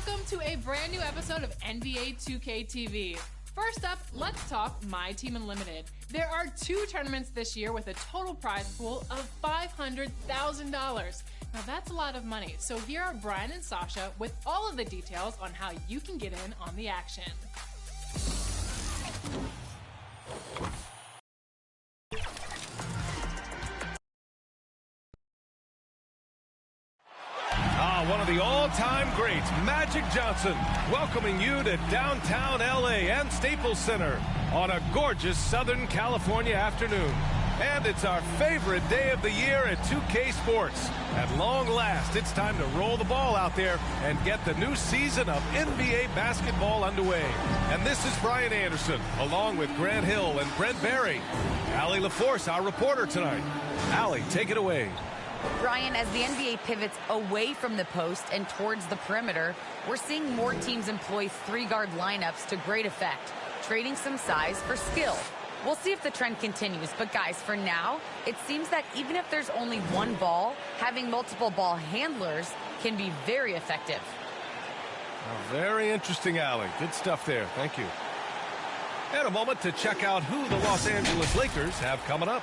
Welcome to a brand new episode of NBA 2K TV. First up, let's talk My Team Unlimited. There are 2 tournaments this year with a total prize pool of $500,000. Now that's a lot of money, so here are Brian and Sasha with all of the details on how you can get in on the action. One of the all-time greats, Magic Johnson, welcoming you to downtown LA and Staples Center on a gorgeous Southern California afternoon. And it's our favorite day of the year at 2K Sports. At long last, it's time to roll the ball out there and get the new season of NBA basketball underway. And this is Brian Anderson, along with Grant Hill and Brent Barry. Allie LaForce, our reporter tonight. Allie, take it away. Brian, as the NBA pivots away from the post and towards the perimeter, we're seeing more teams employ 3-guard lineups to great effect, trading some size for skill. We'll see if the trend continues, but guys, for now, it seems that even if there's only one ball, having multiple ball handlers can be very effective. Oh, very interesting, Allie. Good stuff there. Thank you. And a moment to check out who the Los Angeles Lakers have coming up.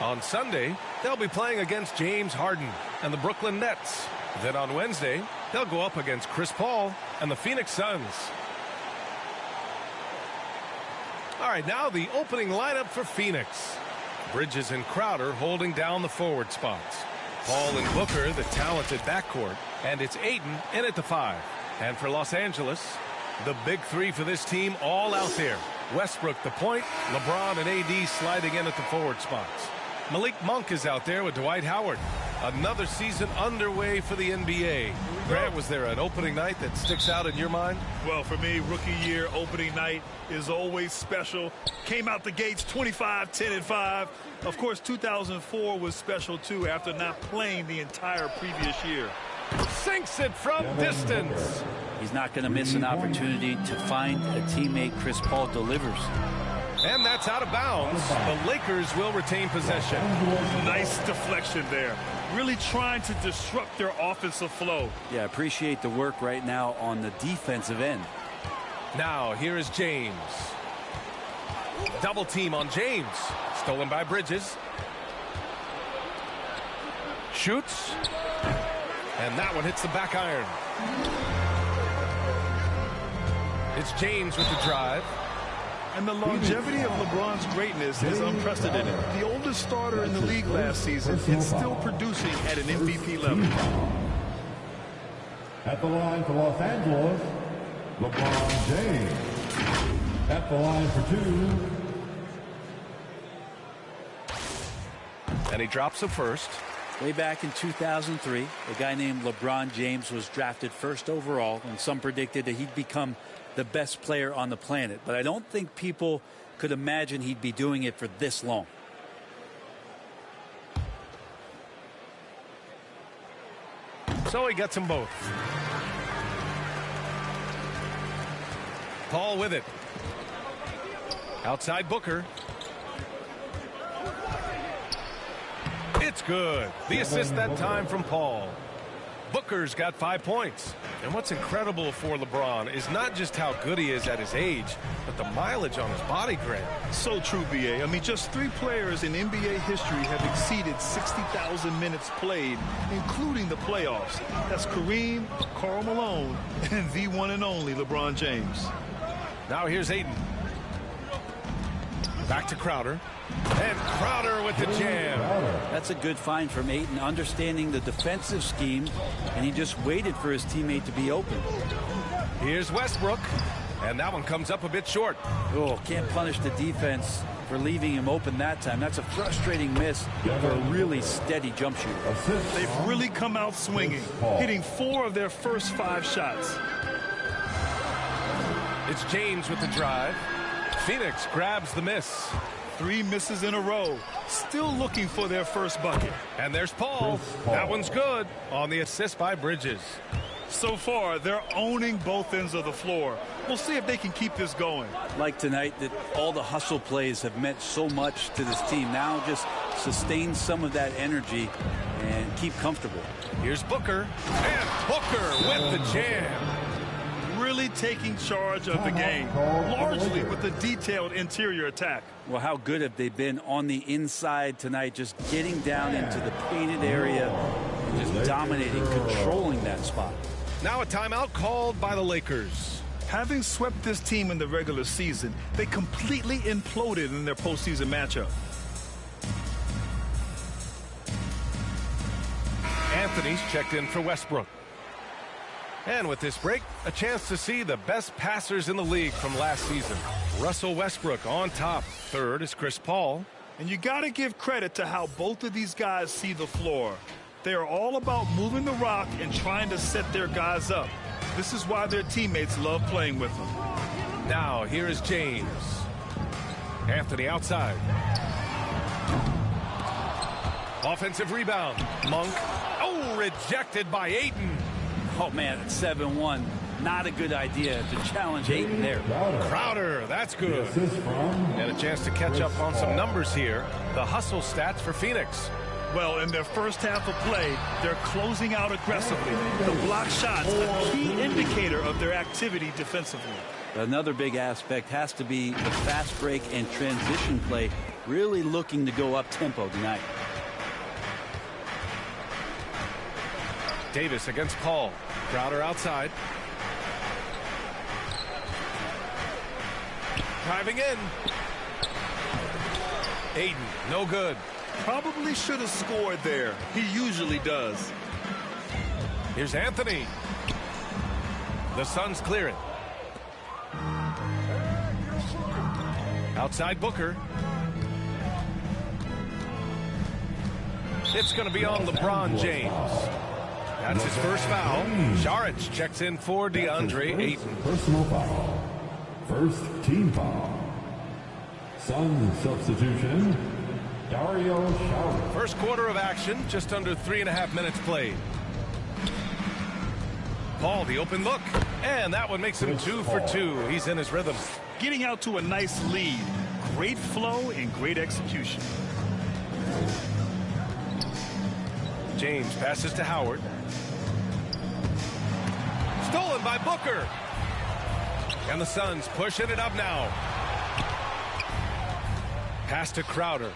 On Sunday, they'll be playing against James Harden and the Brooklyn Nets. Then on Wednesday, they'll go up against Chris Paul and the Phoenix Suns. All right, now the opening lineup for Phoenix. Bridges and Crowder holding down the forward spots. Paul and Booker, the talented backcourt. And it's Ayton in at the 5. And for Los Angeles, the big 3 for this team all out there. Westbrook the point, LeBron and AD sliding in at the forward spots. Malik Monk is out there with Dwight Howard. Another season underway for the NBA. Grant, was there an opening night that sticks out in your mind? Well, for me, rookie year opening night is always special. Came out the gates 25, 10, and 5. Of course, 2004 was special, too, after not playing the entire previous year. Sinks it from distance. He's not going to miss an opportunity to find a teammate. Chris Paul delivers. And that's out of bounds. The Lakers will retain possession. Nice deflection there. Really trying to disrupt their offensive flow. Yeah, appreciate the work right now on the defensive end. Now, here is James. Double team on James. Stolen by Bridges. Shoots. And that one hits the back iron. It's James with the drive. And the longevity of LeBron's greatness is unprecedented. The oldest starter in the league last season and still producing at an MVP level. At the line for Los Angeles, LeBron James. At the line for 2. And he drops the first. Way back in 2003, a guy named LeBron James was drafted first overall, and some predicted that he'd become the best player on the planet. But I don't think people could imagine he'd be doing it for this long. So he gets them both. Paul with it. Outside Booker. It's good. The assist that time from Paul. Booker's got 5 points. And what's incredible for LeBron is not just how good he is at his age, but the mileage on his body, Grant. So true, B.A. I mean, just 3 players in NBA history have exceeded 60,000 minutes played, including the playoffs. That's Kareem, Karl Malone, and the one and only LeBron James. Now here's Ayton. Back to Crowder. And Crowder with the jam. That's a good find from Ayton, understanding the defensive scheme, and he just waited for his teammate to be open. Here's Westbrook, and that one comes up a bit short. Oh, can't punish the defense for leaving him open that time. That's a frustrating miss for a really steady jump shooter. They've really come out swinging, hitting 4 of their first 5 shots. It's James with the drive. Phoenix grabs the miss. 3 misses in a row. Still looking for their first bucket. And there's Paul. That one's good on the assist by Bridges. So far, they're owning both ends of the floor. We'll see if they can keep this going. Like tonight, that all the hustle plays have meant so much to this team. Now just sustain some of that energy and keep comfortable. Here's Booker. And Booker with the jam. really taking charge of the game, largely with a detailed interior attack. Well, how good have they been on the inside tonight, just getting down into the painted area, just dominating, controlling that spot. Now a timeout called by the Lakers. Having swept this team in the regular season, they completely imploded in their postseason matchup. Anthony's checked in for Westbrook. And with this break, a chance to see the best passers in the league from last season. Russell Westbrook on top. Third is Chris Paul. And you got to give credit to how both of these guys see the floor. They are all about moving the rock and trying to set their guys up. This is why their teammates love playing with them. Now here is James. Anthony outside. Offensive rebound. Monk. Oh, rejected by Ayton. Oh, man, it's 7-1. Not a good idea to challenge Ayton there. Crowder, that's good. And a chance to catch up on some numbers here. The hustle stats for Phoenix. Well, in their first half of play, they're closing out aggressively. The block shots, a key indicator of their activity defensively. Another big aspect has to be the fast break and transition play, really looking to go up tempo tonight. Davis against Paul. Crowder outside. Driving in. Ayton, no good. Probably should have scored there. He usually does. Here's Anthony. The Suns clear it. Outside Booker. It's going to be on LeBron James. That's his first foul. Saric checks in for DeAndre Ayton. Personal foul. First team foul. Suns substitution. Dario Saric. First quarter of action, just under 3.5 minutes played. Paul, the open look. And that one makes him 2 for 2. He's in his rhythm. Getting out to a nice lead. Great flow and great execution. James passes to Howard. Stolen by Booker. And the Suns pushing it up now. Pass to Crowder.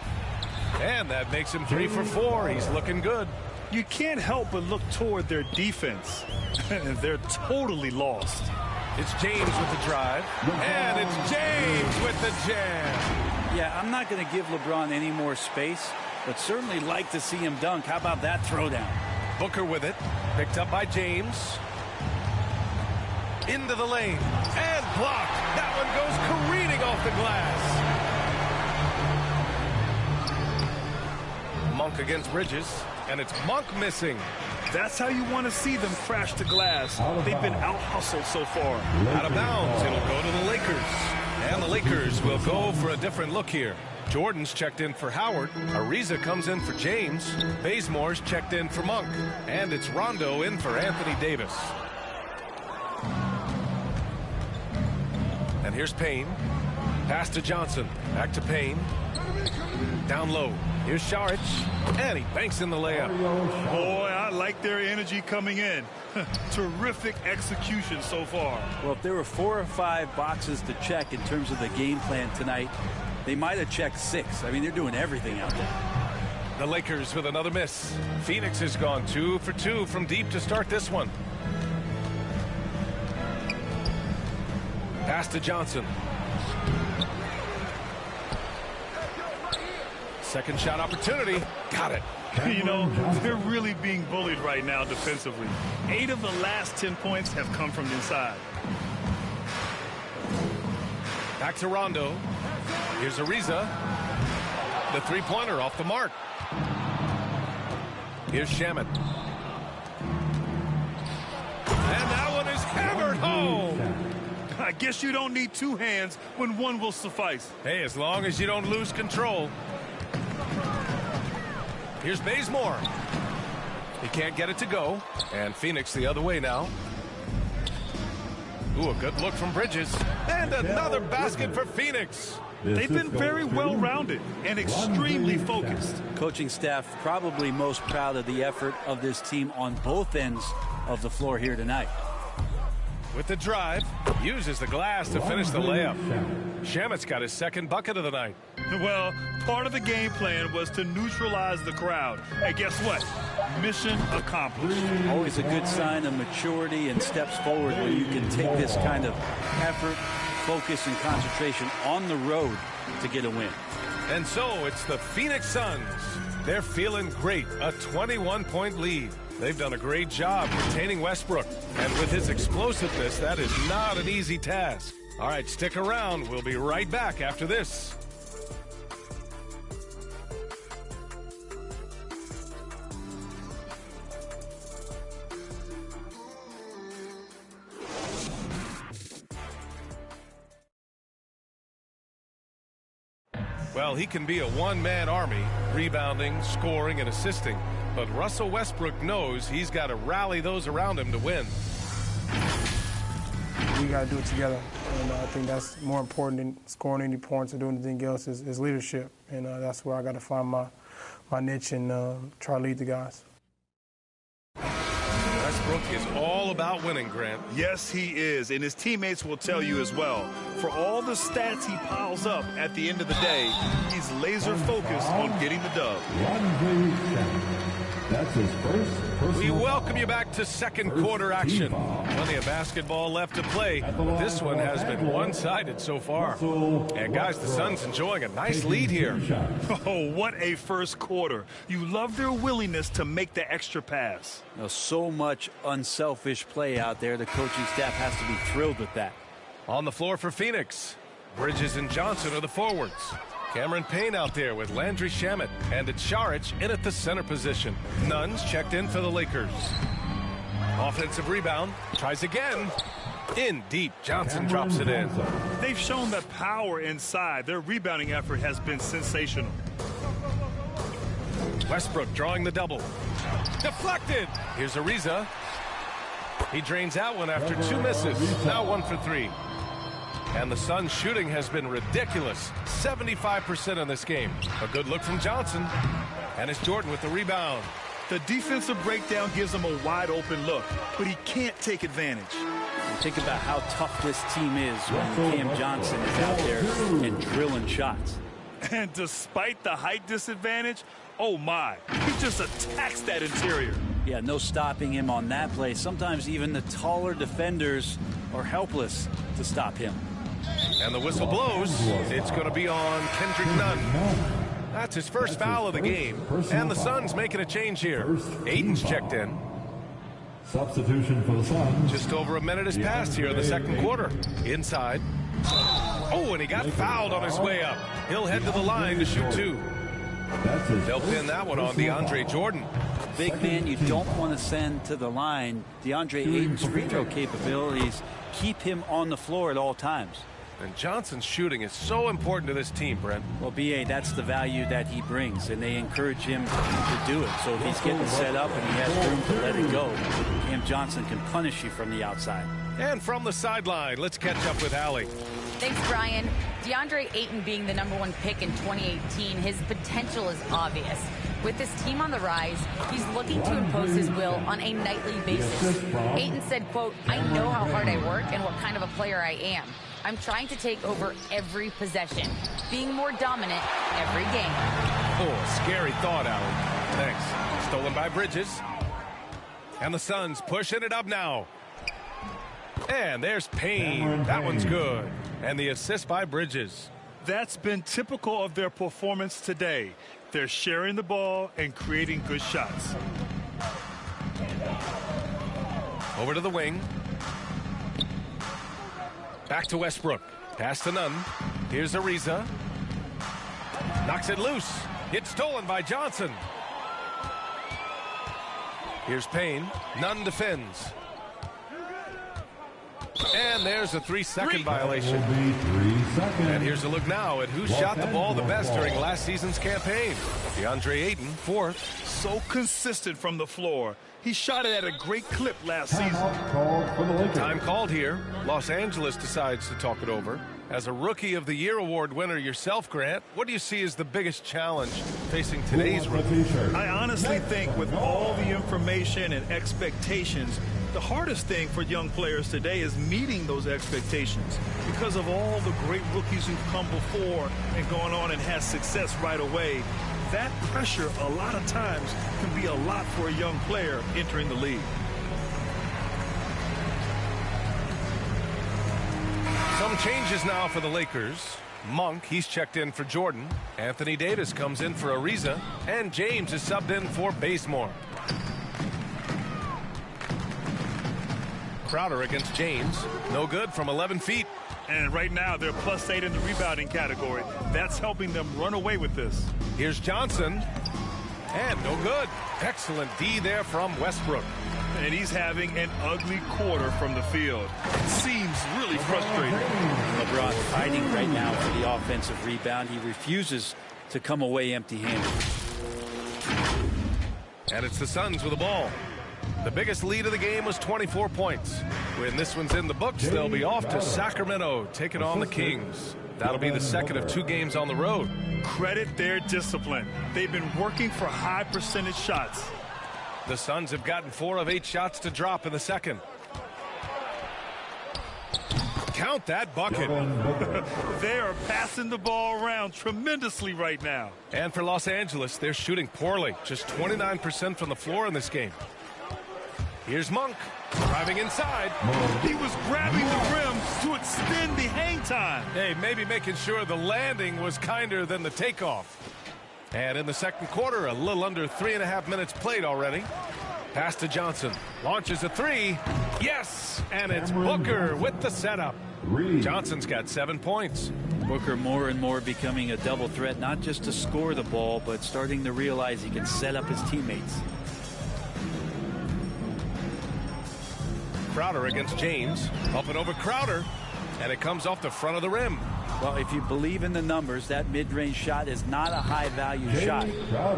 And that makes him 3 for 4. He's looking good. You can't help but look toward their defense. They're totally lost. It's James with the drive. And it's James with the jam. Yeah, I'm not going to give LeBron any more space, but certainly like to see him dunk. How about that throwdown? Booker with it. Picked up by James. Into the lane. And blocked. That one goes careening off the glass. Monk against Bridges. And it's Monk missing. That's how you want to see them crash the glass. They've been out-hustled so far. Out of bounds. It'll go to the Lakers. And the Lakers will go for a different look here. Jordan's checked in for Howard. Ariza comes in for James. Bazemore's checked in for Monk. And it's Rondo in for Anthony Davis. And here's Payne. Pass to Johnson. Back to Payne. Down low. Here's Saric. And he banks in the layup. Boy, I like their energy coming in. Terrific execution so far. Well, if there were 4 or 5 boxes to check in terms of the game plan tonight, they might have checked 6. I mean, they're doing everything out there. The Lakers with another miss. Phoenix has gone 2 for 2 from deep to start this one. Pass to Johnson. Second shot opportunity. Got it. You know, they're really being bullied right now defensively. 8 of the last 10 points have come from inside. Back to Rondo. Here's Ariza. The three-pointer off the mark. Here's Shamet. And that one is hammered home. I guess you don't need 2 hands when 1 will suffice. Hey, as long as you don't lose control. Here's Bazemore. He can't get it to go. And Phoenix the other way now. Ooh, a good look from Bridges. And another basket for Phoenix. They've been very well-rounded and extremely focused. Coaching staff probably most proud of the effort of this team on both ends of the floor here tonight. with the drive, uses the glass to finish the layup. Shamet's got his second bucket of the night. Well, part of the game plan was to neutralize the crowd. And guess what? Mission accomplished. Always a good sign of maturity and steps forward when you can take this kind of effort, focus, and concentration on the road to get a win. And so it's the Phoenix Suns. They're feeling great, a 21-point lead. They've done a great job containing Westbrook. And with his explosiveness, that is not an easy task. All right, stick around. We'll be right back after this. Well, he can be a one-man army, rebounding, scoring, and assisting. But Russell Westbrook knows he's got to rally those around him to win. We got to do it together. And I think that's more important than scoring any points or doing anything else is leadership. And that's where I got to find my niche and try to lead the guys. Westbrook is all about winning, Grant. Yes, he is, and his teammates will tell you as well. For all the stats he piles up at the end of the day, he's laser focused on getting the dub. That's his first. We welcome you back to second quarter action. Plenty of basketball left to play, but this one has been one-sided so far. And guys, the Suns enjoying a nice lead here. Oh, what a first quarter. You love their willingness to make the extra pass. You know, so much unselfish play out there. The coaching staff has to be thrilled with that. On the floor for Phoenix, Bridges and Johnson are the forwards. Cameron Payne out there with Landry Shamet, and it's Saric in at the center position. Nunn's checked in for the Lakers. Offensive rebound, tries again. In deep, Johnson drops it in. They've shown the power inside. Their rebounding effort has been sensational. Westbrook drawing the double. Deflected. Here's Ariza. He drains out one after two misses. Now 1 for 3. And the Suns' shooting has been ridiculous. 75% in this game. A good look from Johnson. And it's Jordan with the rebound. The defensive breakdown gives him a wide open look, but he can't take advantage. And think about how tough this team is when Cam Johnson is out there and drilling shots. And despite the height disadvantage, oh my, he just attacks that interior. Yeah, no stopping him on that play. Sometimes even the taller defenders are helpless to stop him. And the whistle blows. It's going to be on Kendrick Nunn. That's his first foul of the game. And the Suns making a change here. Aiden's checked in. Substitution for the Suns. Just over a minute has passed here in the second quarter. Inside. Oh, and he got fouled on his way up. He'll head to the line to shoot two. They'll pin that one on DeAndre Jordan. Big man you don't want to send to the line. DeAndre Ayton's free throw capabilities keep him on the floor at all times. And Johnson's shooting is so important to this team, Brent. Well, B.A., that's the value that he brings, and they encourage him to do it. So if he's getting set up and he has room to let it go, Cam Johnson can punish you from the outside. And from the sideline, let's catch up with Allie. Thanks, Brian. DeAndre Ayton being the #1 pick in 2018, his potential is obvious. With his team on the rise, he's looking to impose his will on a nightly basis. Ayton said, quote, "I know how hard I work and what kind of a player I am. I'm trying to take over every possession, being more dominant every game." Oh, scary thought, Allie. Thanks. Stolen by Bridges. And the Suns pushing it up now. And there's Payne. That one's good. And the assist by Bridges. That's been typical of their performance today. They're sharing the ball and creating good shots. Over to the wing. Back to Westbrook. Pass to Nunn. Here's Ariza. Knocks it loose. It's stolen by Johnson. Here's Payne. Nunn defends. And there's a 3-second violation. And here's a look now at who shot the ball the best during last season's campaign. DeAndre Ayton, 4th. So consistent from the floor. He shot it at a great clip last season. Time called here. Los Angeles decides to talk it over. As a Rookie of the Year award winner yourself, Grant, what do you see as the biggest challenge facing today's rookie? I honestly think with all the information and expectations, The hardest thing for young players today is meeting those expectations because of all the great rookies who've come before and gone on and had success right away. That pressure a lot of times can be a lot for a young player entering the league. Some changes now for the Lakers. Monk, he's checked in for Jordan. Anthony Davis comes in for Ariza. And James is subbed in for Bazemore. Crowder against James. No good from 11 feet. And right now they're +8 in the rebounding category. That's helping them run away with this. Here's Johnson. And no good. Excellent D there from Westbrook. And he's having an ugly quarter from the field. It seems really frustrating. LeBron fighting right now for the offensive rebound. He refuses to come away empty-handed. And it's the Suns with the ball. The biggest lead of the game was 24 points. When this one's in the books, they'll be off to Sacramento, taking on the Kings. That'll be the second of 2 games on the road. Credit their discipline. They've been working for high percentage shots. The Suns have gotten 4 of 8 shots to drop in the second. Count that bucket. They are passing the ball around tremendously right now. And for Los Angeles, they're shooting poorly. Just 29% from the floor in this game. Here's Monk driving inside. He was grabbing the rim to extend the hang time. Hey, maybe making sure the landing was kinder than the takeoff. And in the second quarter, a little under 3.5 minutes played already. Pass to Johnson. Launches a 3. Yes! And it's Booker with the setup. Johnson's got 7 points. Booker more and more becoming a double threat, not just to score the ball, but starting to realize he can set up his teammates. Crowder against James. Up and over Crowder. And it comes off the front of the rim. Well, if you believe in the numbers, that mid-range shot is not a high-value shot,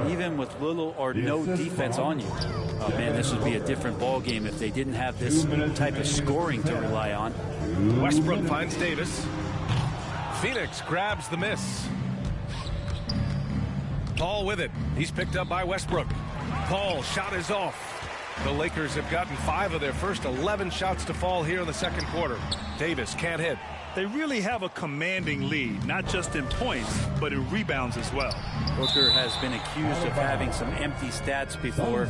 even with little or no defense on you. Oh, man, this would be a different ball game if they didn't have this type of scoring to rely on. Westbrook finds Davis. Phoenix grabs the miss. Paul with it. He's picked up by Westbrook. Paul shot is off. The Lakers have gotten 5 of their first 11 shots to fall here in the second quarter. Davis can't hit. They really have a commanding lead, not just in points, but in rebounds as well. Booker has been accused of having some empty stats before,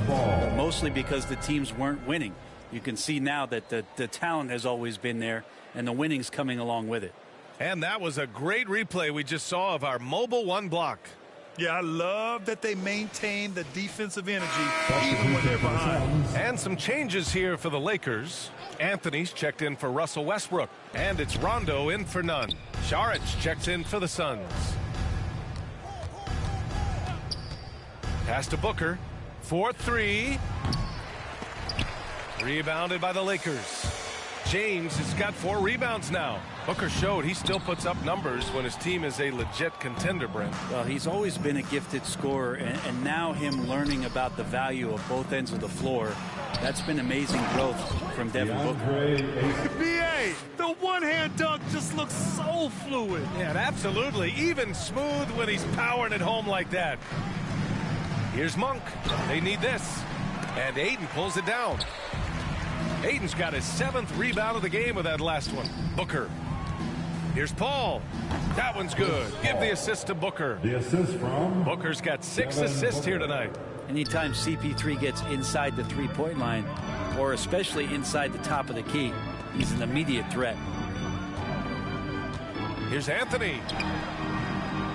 mostly because the teams weren't winning. You can see now that the talent has always been there, and the winning's coming along with it. And that was a great replay we just saw of our mobile 1 block. Yeah, I love that they maintain the defensive energy even when they're behind. And some changes here for the Lakers. Anthony's checked in for Russell Westbrook. And it's Rondo in for none. Saric checks in for the Suns. Pass to Booker. 4-3. Rebounded by the Lakers. James has got 4 rebounds now. Booker showed he still puts up numbers when his team is a legit contender, Brent. Well, he's always been a gifted scorer, and now him learning about the value of both ends of the floor, that's been amazing growth from Devin Booker. B.A., the one-hand dunk just looks so fluid. Yeah, absolutely. Even smooth when he's powering it home like that. Here's Monk. They need this. And Ayton pulls it down. Ayton's got his 7th rebound of the game with that last one. Booker. Here's Paul. That one's good. Give the assist to Booker. The assist from Booker's got 6 assists here tonight. Anytime CP3 gets inside the three-point line, or especially inside the top of the key, he's an immediate threat. Here's Anthony.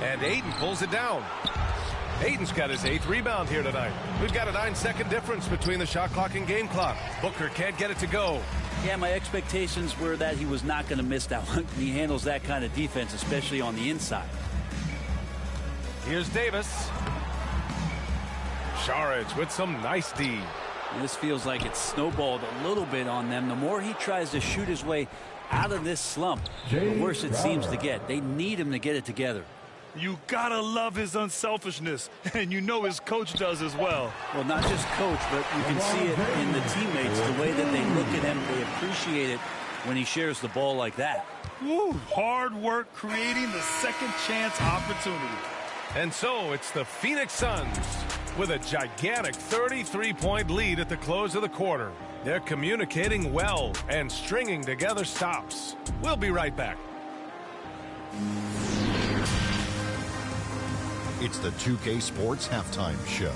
And Ayton pulls it down. Ayton's got his 8th rebound here tonight. We've got a 9-second difference between the shot clock and game clock. Booker can't get it to go. Yeah, my expectations were that he was not going to miss that one. He handles that kind of defense, especially on the inside. Here's Davis. Saric with some nice D. And this feels like it's snowballed a little bit on them. The more he tries to shoot his way out of this slump, the worse it seems to get. They need him to get it together. You gotta love his unselfishness, and you know his coach does as well. Well, not just coach, but you can see it in the teammates, the way that they look at him. They appreciate it when he shares the ball like that. Woo, hard work creating the second chance opportunity. And so it's the Phoenix Suns with a gigantic 33-point lead at the close of the quarter. They're communicating well and stringing together stops. We'll be right back. It's the 2K Sports Halftime Show.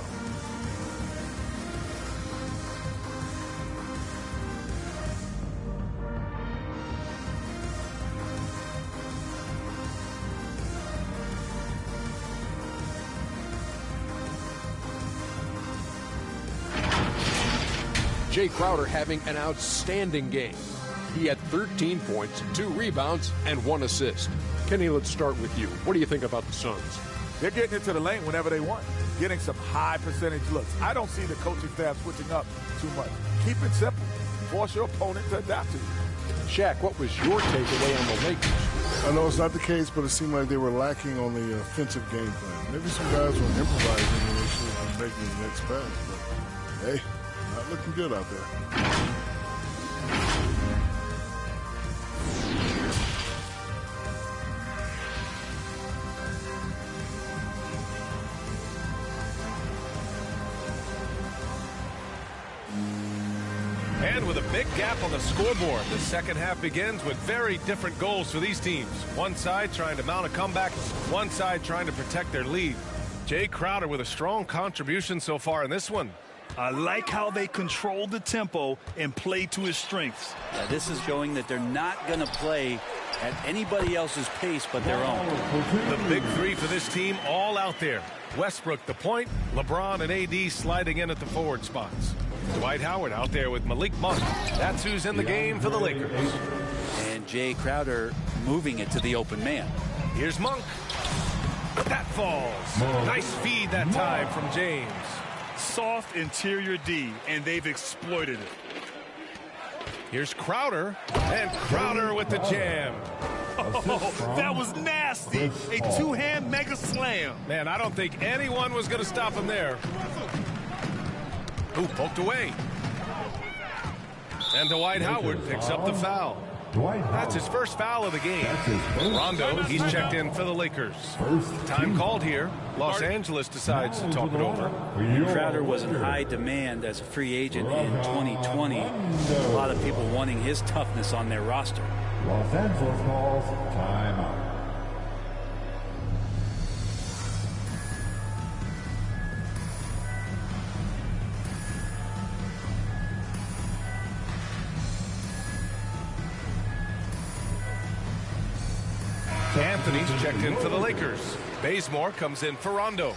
Jay Crowder having an outstanding game. He had 13 points, 2 rebounds, and 1 assist. Kenny, let's start with you. What do you think about the Suns? They're getting into the lane whenever they want, getting some high percentage looks. I don't see the coaching staff switching up too much. Keep it simple. Force your opponent to adapt to you. Shaq, what was your takeaway on the Lakers? I know it's not the case, but it seemed like they were lacking on the offensive game plan. Maybe some guys were improvising and they should have been making the next pass. But, hey, not looking good out there. And with a big gap on the scoreboard, the second half begins with very different goals for these teams. One side trying to mount a comeback, one side trying to protect their lead. Jay Crowder with a strong contribution so far in this one. I like how they control the tempo and play to his strengths. This is showing that they're not going to play at anybody else's pace but their own. The big three for this team all out there. Westbrook the point, LeBron and AD sliding in at the forward spots. Dwight Howard out there with Malik Monk. That's who's in the game for the Lakers. And Jay Crowder moving it to the open man. Here's Monk. That falls. Nice feed that time from James. Soft interior D, and they've exploited it. Here's Crowder, and Crowder with the jam. Oh, that was nasty. A two-hand mega slam. Man, I don't think anyone was going to stop him there. Ooh, poked away. And Dwight Howard picks up the foul. That's his first foul of the game. Rondo, he's checked in for the Lakers. Time called here. Los Angeles decides to talk it over. Crowder was in high demand as a free agent in 2020. A lot of people wanting his toughness on their roster. Los Angeles calls timeout. Anthony's checked in for the Lakers. Bazemore comes in for Rondo.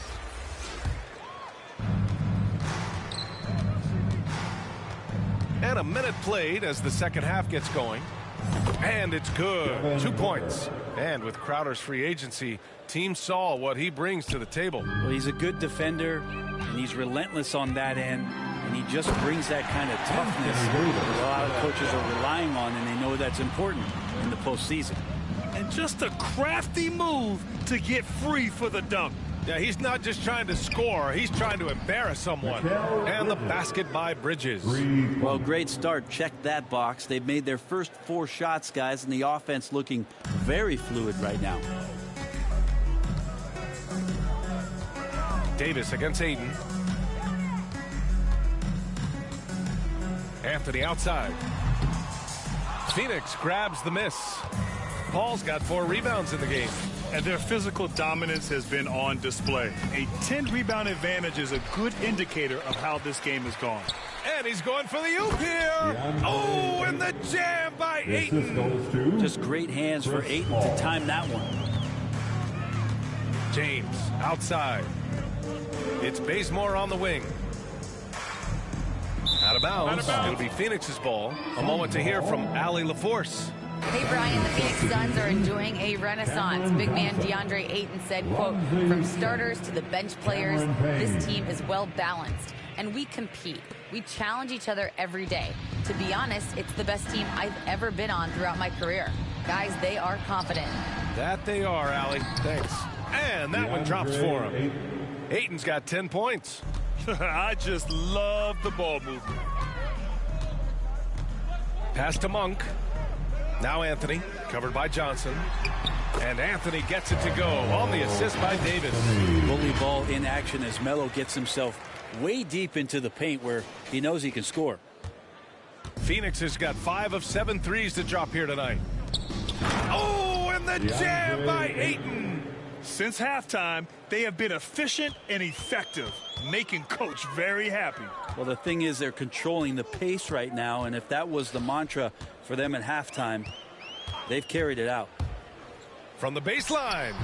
And a minute played as the second half gets going. And it's good. 2 points. And with Crowder's free agency, teams saw what he brings to the table. Well, he's a good defender, and he's relentless on that end. And he just brings that kind of toughness that a lot of coaches are relying on, and they know that's important in the postseason. And just a crafty move to get free for the dunk. Yeah, he's not just trying to score. He's trying to embarrass someone. And the basket by Bridges. Well, great start. Check that box. They've made their first 4 shots, guys, and the offense looking very fluid right now. Davis against Ayton. Anthony outside. Phoenix grabs the miss. Paul's got 4 rebounds in the game. And their physical dominance has been on display. A 10-rebound advantage is a good indicator of how this game has gone. And he's going for the oop here. Oh, and the jam by Ayton. Just great hands for Ayton to time that one. James outside. It's Bazemore on the wing. Out of bounds. It'll be Phoenix's ball. A moment to hear from Allie LaForce. Hey, Brian, the Phoenix Suns are enjoying a renaissance. Big man DeAndre Ayton said, quote, from starters to the bench players, this team is well balanced. And we compete. We challenge each other every day. To be honest, it's the best team I've ever been on throughout my career. Guys, they are confident. That they are, Allie. Thanks. And that one drops for him. Ayton's got 10 points. I just love the ball movement. Pass to Monk. Now Anthony, covered by Johnson. And Anthony gets it to go on the assist by Davis. Bully ball in action as Melo gets himself way deep into the paint where he knows he can score. Phoenix has got 5 of 7 threes to drop here tonight. Oh, and the jam by Ayton. Since halftime, they have been efficient and effective, making Coach very happy. Well, the thing is, they're controlling the pace right now, and if that was the mantra for them at halftime, they've carried it out. From the baseline,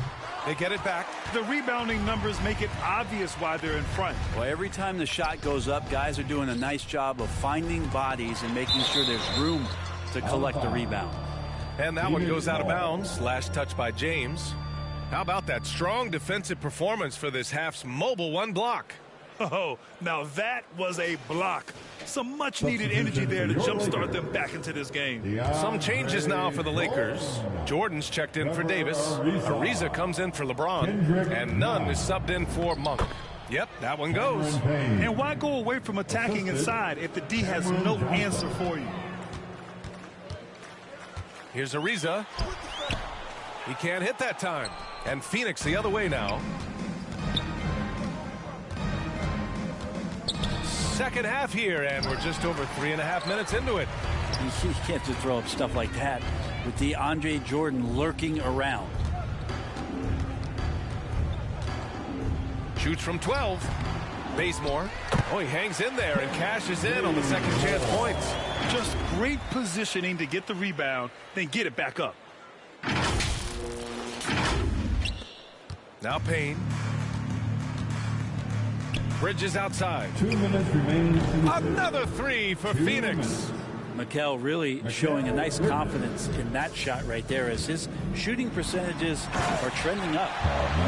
they get it back. The rebounding numbers make it obvious why they're in front. Well, every time the shot goes up, guys are doing a nice job of finding bodies and making sure there's room to collect the rebound. And that one goes out of bounds. Last touch by James. How about that strong defensive performance for this half's mobile one block? Oh, now that was a block. Some much-needed energy there to jumpstart them back into this game. Some changes now for the Lakers. Jordan's checked in for Davis. Ariza comes in for LeBron. And Nunn is subbed in for Monk. Yep, that one goes. And why go away from attacking inside if the D has no answer for you? Here's Ariza. He can't hit that time. And Phoenix the other way now. Second half here, and we're just over 3.5 minutes into it. You can't just throw up stuff like that with DeAndre Jordan lurking around. Shoots from 12. Bazemore. Oh, he hangs in there and cashes in on the second chance points. Just great positioning to get the rebound, then get it back up. Now Payne. Bridges outside. 2 minutes remaining. Another three for Phoenix. Mikal really showing a nice confidence in that shot right there as his shooting percentages are trending up.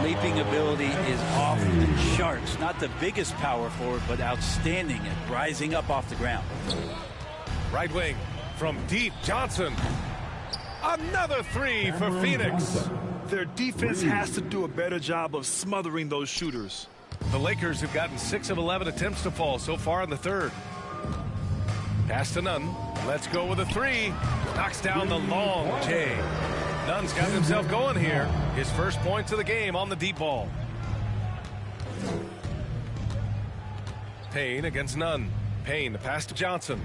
Leaping ability is off the charts. Not the biggest power forward, but outstanding at rising up off the ground. Right wing from deep, Johnson. Another three for Phoenix. Their defense has to do a better job of smothering those shooters. The Lakers have gotten 6 of 11 attempts to fall so far in the third. Pass to Nunn. Let's go with a three. Knocks down the long J. Nunn's got himself going here. His first points of the game on the deep ball. Payne against Nunn. Payne, the pass to Johnson.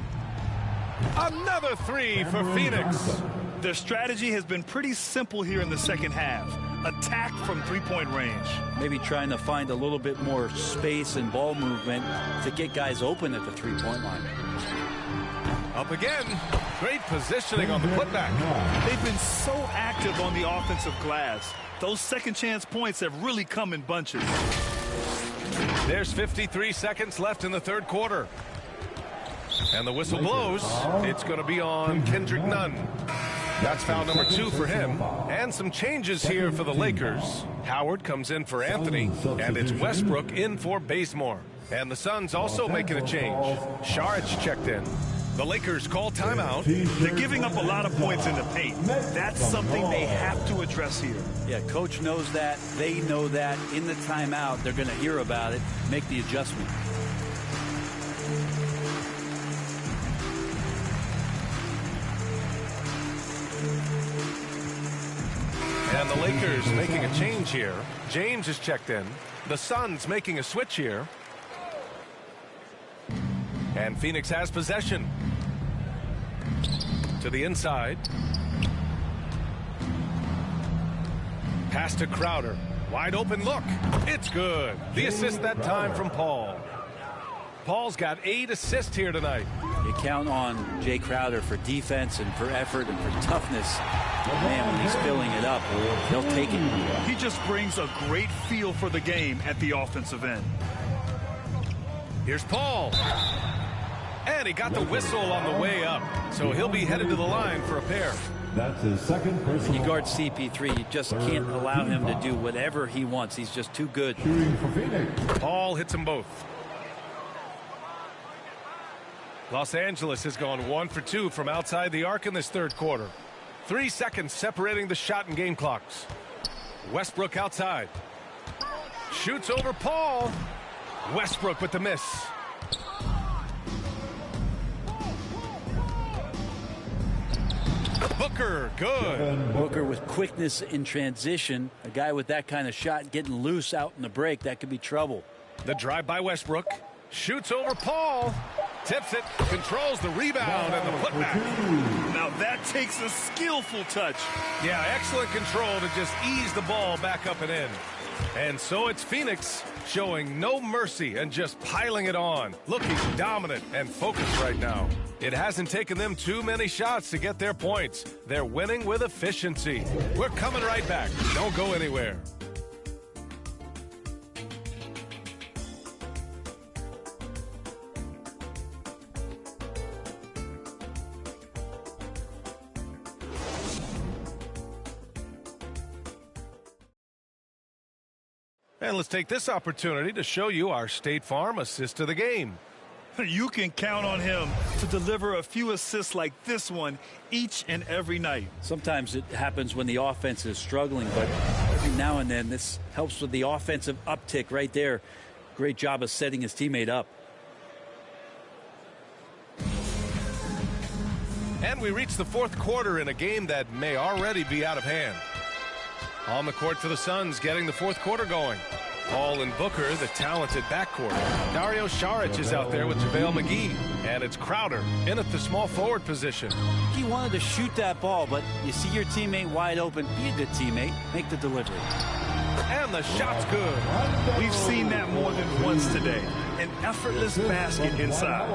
Another three for Phoenix. Their strategy has been pretty simple here in the second half. Attack from three-point range. Maybe trying to find a little bit more space and ball movement to get guys open at the three-point line. Up again. Great positioning on the putback. They've been so active on the offensive glass. Those second chance points have really come in bunches. There's 53 seconds left in the third quarter. And the whistle blows. It's going to be on Kendrick Nunn. That's foul number 2 for him. And some changes here for the Lakers. Howard comes in for Anthony, and it's Westbrook in for Bazemore. And the Suns also making a change. Saric checked in. The Lakers call timeout. They're giving up a lot of points in the paint. That's something they have to address here. Yeah, coach knows that. They know that. In the timeout, they're going to hear about it, make the adjustment. And the Lakers making a change here. James is checked in. The Suns making a switch here. And Phoenix has possession. To the inside. Pass to Crowder. Wide open look. It's good. The assist that time from Paul. Paul's got 8 assists here tonight. You count on Jay Crowder for defense and for effort and for toughness. Man, when he's filling it up, he'll take it. He just brings a great feel for the game at the offensive end. Here's Paul. And he got the whistle on the way up. So he'll be headed to the line for a pair. That's his second personal. When you guard CP3, you just can't allow him to do whatever he wants. He's just too good. Shooting for Phoenix. Paul hits them both. Los Angeles has gone 1 for 2 from outside the arc in this third quarter. 3 seconds separating the shot and game clocks. Westbrook outside. Shoots over Paul. Westbrook with the miss. Booker, good. Booker with quickness in transition. A guy with that kind of shot getting loose out in the break, that could be trouble. The drive by Westbrook. Shoots over Paul. Tips it. Controls the rebound and the putback. Now that takes a skillful touch. Yeah, excellent control to just ease the ball back up and in. And so it's Phoenix showing no mercy and just piling it on. Looking dominant and focused right now. It hasn't taken them too many shots to get their points. They're winning with efficiency. We're coming right back. Don't go anywhere. And let's take this opportunity to show you our State Farm assist of the game. You can count on him to deliver a few assists like this one each and every night. Sometimes it happens when the offense is struggling, but every now and then this helps with the offensive uptick right there. Great job of setting his teammate up. And we reach the fourth quarter in a game that may already be out of hand. On the court for the Suns, getting the fourth quarter going. Paul and Booker, the talented backcourt. Dario Saric is out there with JaVale McGee. And it's Crowder in at the small forward position. He wanted to shoot that ball, but you see your teammate wide open. Be a good teammate. Make the delivery. And the shot's good. We've seen that more than once today. An effortless basket inside.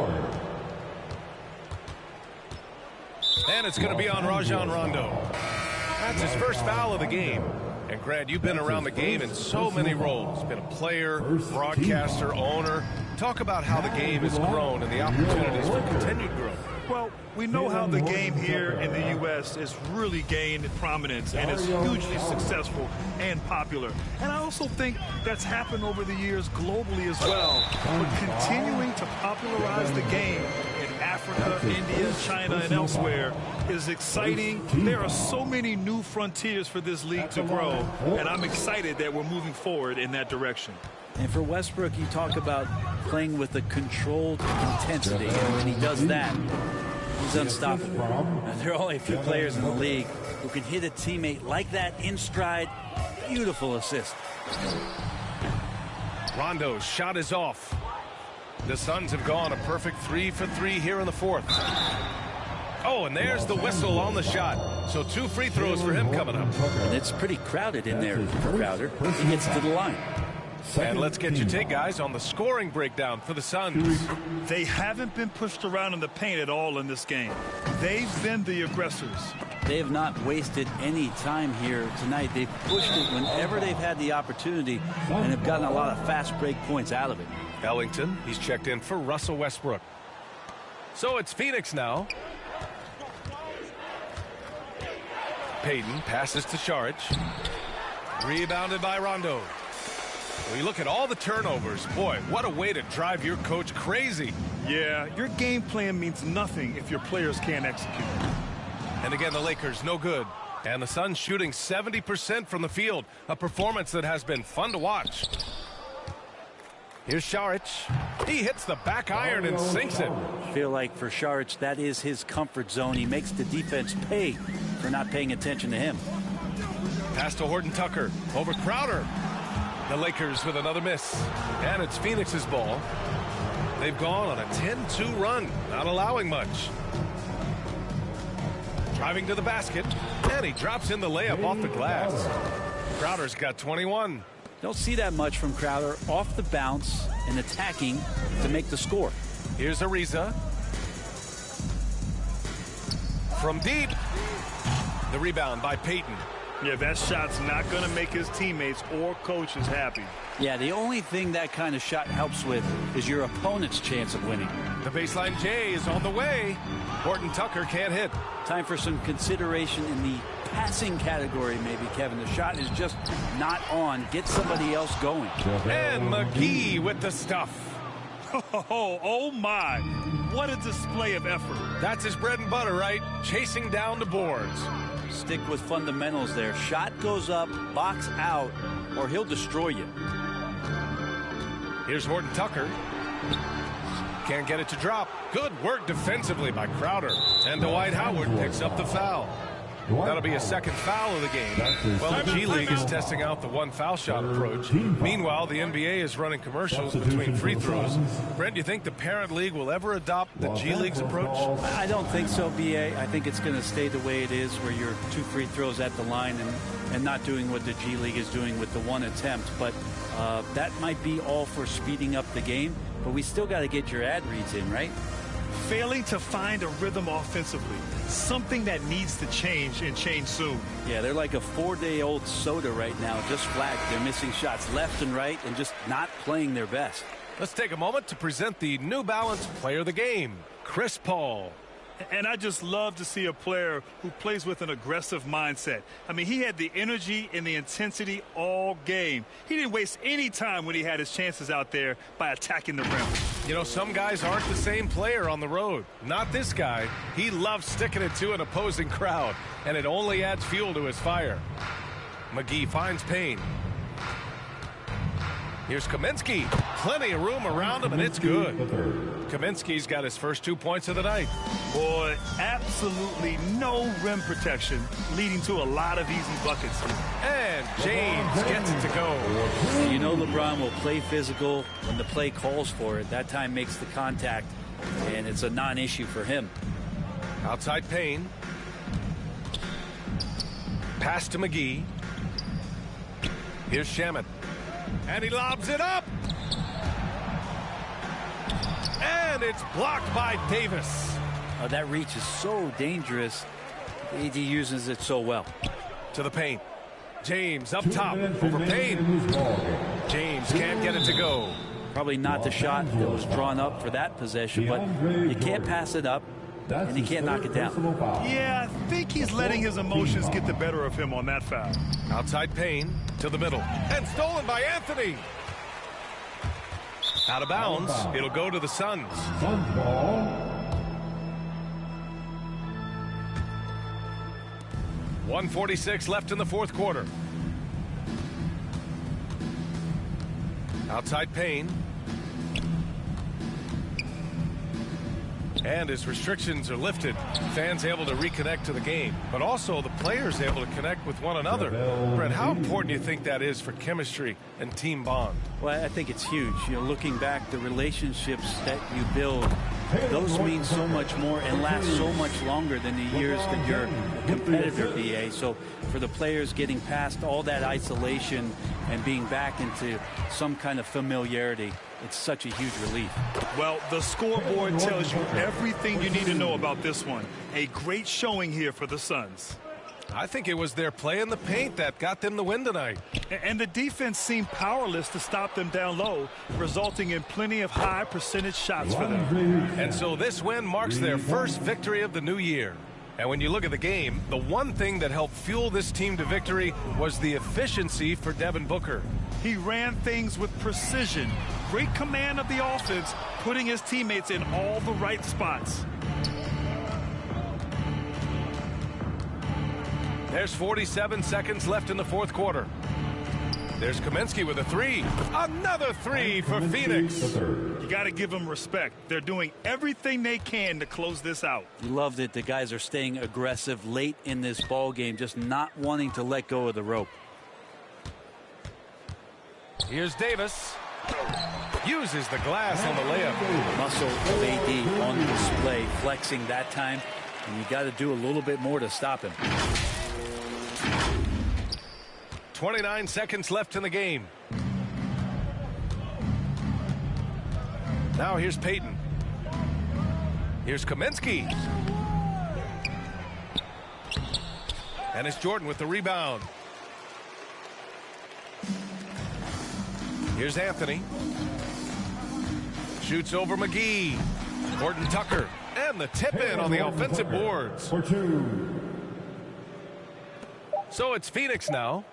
And it's going to be on Rajon Rondo. That's his first foul of the game. And Grant, you've been around the game in so many roles. Been a player, broadcaster, owner. Talk about how the game has grown and the opportunities for continued growth. Well, we know how the game here in the U.S. has really gained prominence and is hugely successful and popular. And I also think that's happened over the years globally as well. But continuing to popularize the game in Africa, India, China, and elsewhere is exciting. There are so many new frontiers for this league to grow, and I'm excited that we're moving forward in that direction. And for Westbrook, you talk about playing with a controlled intensity. And when he does that, he's unstoppable. And there are only a few players in the league who can hit a teammate like that in stride. Beautiful assist. Rondo's shot is off. The Suns have gone a perfect 3 for 3 here in the fourth. Oh, and there's the whistle on the shot. So 2 free throws for him coming up. And it's pretty crowded in there for Crowder. He gets to the line. And let's get your take, guys, on the scoring breakdown for the Suns. They haven't been pushed around in the paint at all in this game. They've been the aggressors. They have not wasted any time here tonight. They've pushed it whenever they've had the opportunity and have gotten a lot of fast break points out of it. Ellington, he's checked in for Russell Westbrook. So it's Phoenix now. Payton passes to Saric. Rebounded by Rondo. Well, you look at all the turnovers. Boy, what a way to drive your coach crazy. Yeah, your game plan means nothing if your players can't execute. And again, the Lakers no good. And the Suns shooting 70% from the field. A performance that has been fun to watch. Here's Saric. He hits the back iron and sinks it. I feel like for Saric, that is his comfort zone. He makes the defense pay for not paying attention to him. Pass to Horton Tucker. Over Crowder. The Lakers with another miss. And it's Phoenix's ball. They've gone on a 10-2 run, not allowing much. Driving to the basket, and he drops in the layup off the glass. Crowder's got 21. Don't see that much from Crowder off the bounce and attacking to make the score. Here's Ariza. From deep. The rebound by Payton. Yeah, that shot's not going to make his teammates or coaches happy. Yeah, the only thing that kind of shot helps with is your opponent's chance of winning. The baseline J is on the way. Horton Tucker can't hit. Time for some consideration in the passing category, maybe, Kevin. The shot is just not on. Get somebody else going. And McGee with the stuff. Oh my. What a display of effort. That's his bread and butter, right? Chasing down the boards. Stick with fundamentals there. Shot goes up, box out, or he'll destroy you. Here's Horton Tucker. Can't get it to drop. Good work defensively by Crowder. And Dwight Howard picks up the foul. That'll be a second foul of the game. Well, the G League is testing out the one foul shot approach. Meanwhile, the NBA is running commercials between free throws. Brent, do you think the parent league will ever adopt the G League's approach? I don't think so, BA. I think it's going to stay the way it is, where you're 2 free throws at the line and not doing what the G League is doing with the one attempt. But that might be all for speeding up the game. But we still got to get your ad reads in, right? Failing to find a rhythm offensively, something that needs to change and change soon. Yeah, they're like a 4-day-old soda right now, just flat. They're missing shots left and right and just not playing their best. Let's take a moment to present the New Balance Player of the Game, Chris Paul. And I just love to see a player who plays with an aggressive mindset. I mean, he had the energy and the intensity all game. He didn't waste any time when he had his chances out there by attacking the rim. You know, some guys aren't the same player on the road. Not this guy. He loves sticking it to an opposing crowd, and it only adds fuel to his fire. McGee finds Payne. Here's Kaminsky. Plenty of room around him, and it's good. Kaminsky's got his first 2 points of the night. Boy, absolutely no rim protection, leading to a lot of easy buckets. And James gets it to go. You know LeBron will play physical when the play calls for it. That time makes the contact, and it's a non-issue for him. Outside Payne. Pass to McGee. Here's Shamet. And he lobs it up. And it's blocked by Davis. Oh, that reach is so dangerous. AD uses it so well. To the paint. James up top over Payne. James can't get it to go. Probably not the shot that was drawn up for that possession, but you can't pass it up, and you can't knock it down. Yeah, I think he's letting his emotions get the better of him on that foul. Outside Payne to the middle. And stolen by Anthony. Out of bounds. It'll go to the Suns. Suns ball. 1:46 left in the fourth quarter. Outside Payne. And his restrictions are lifted. Fans able to reconnect to the game, but also the players able to connect with one another. Brent, how important do you think that is for chemistry and team bond? Well, I think it's huge. You know, looking back, the relationships that you build, those mean so much more and last so much longer than the years that you're a competitor, BA. So for the players getting past all that isolation and being back into some kind of familiarity, it's such a huge relief. Well, the scoreboard tells you everything you need to know about this one. A great showing here for the Suns. I think it was their play in the paint that got them the win tonight. And the defense seemed powerless to stop them down low, resulting in plenty of high percentage shots for them. And so this win marks their first victory of the new year. And when you look at the game, the one thing that helped fuel this team to victory was the efficiency for Devin Booker. He ran things with precision, great command of the offense, putting his teammates in all the right spots. There's 47 seconds left in the fourth quarter. There's Kaminsky with a three. Another three for Phoenix. You got to give them respect. They're doing everything they can to close this out. You love that the guys are staying aggressive late in this ball game, just not wanting to let go of the rope. Here's Davis. Uses the glass on the layup. Muscle of AD on display, flexing that time, and you got to do a little bit more to stop him. 29 seconds left in the game. Now here's Payton. Here's Kaminsky. And it's Jordan with the rebound. Here's Anthony. Shoots over McGee. Horton Tucker. And the tip in on the offensive boards. For two. So it's Phoenix now.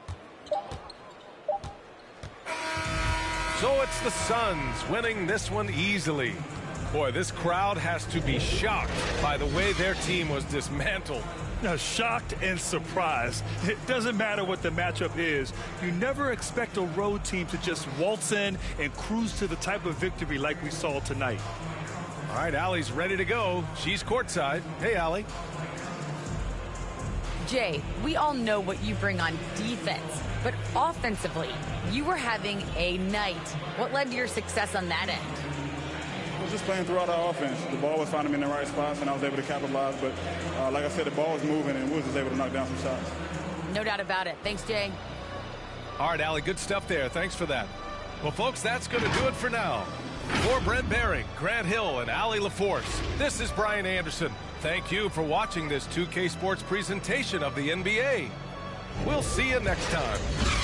So it's the Suns winning this one easily. Boy, this crowd has to be shocked by the way their team was dismantled. Now, shocked and surprised. It doesn't matter what the matchup is. You never expect a road team to just waltz in and cruise to the type of victory like we saw tonight. All right, Allie's ready to go. She's courtside. Hey, Allie. Jay, we all know what you bring on defense, but offensively, you were having a night. What led to your success on that end? I was just playing throughout our offense. The ball was finding me in the right spots, and I was able to capitalize. But like I said, the ball was moving, and Woods was able to knock down some shots. No doubt about it. Thanks, Jay. All right, Allie, good stuff there. Thanks for that. Well, folks, that's going to do it for now. For Brent Behring, Grant Hill, and Allie LaForce, this is Brian Anderson. Thank you for watching this 2K Sports presentation of the NBA. We'll see you next time.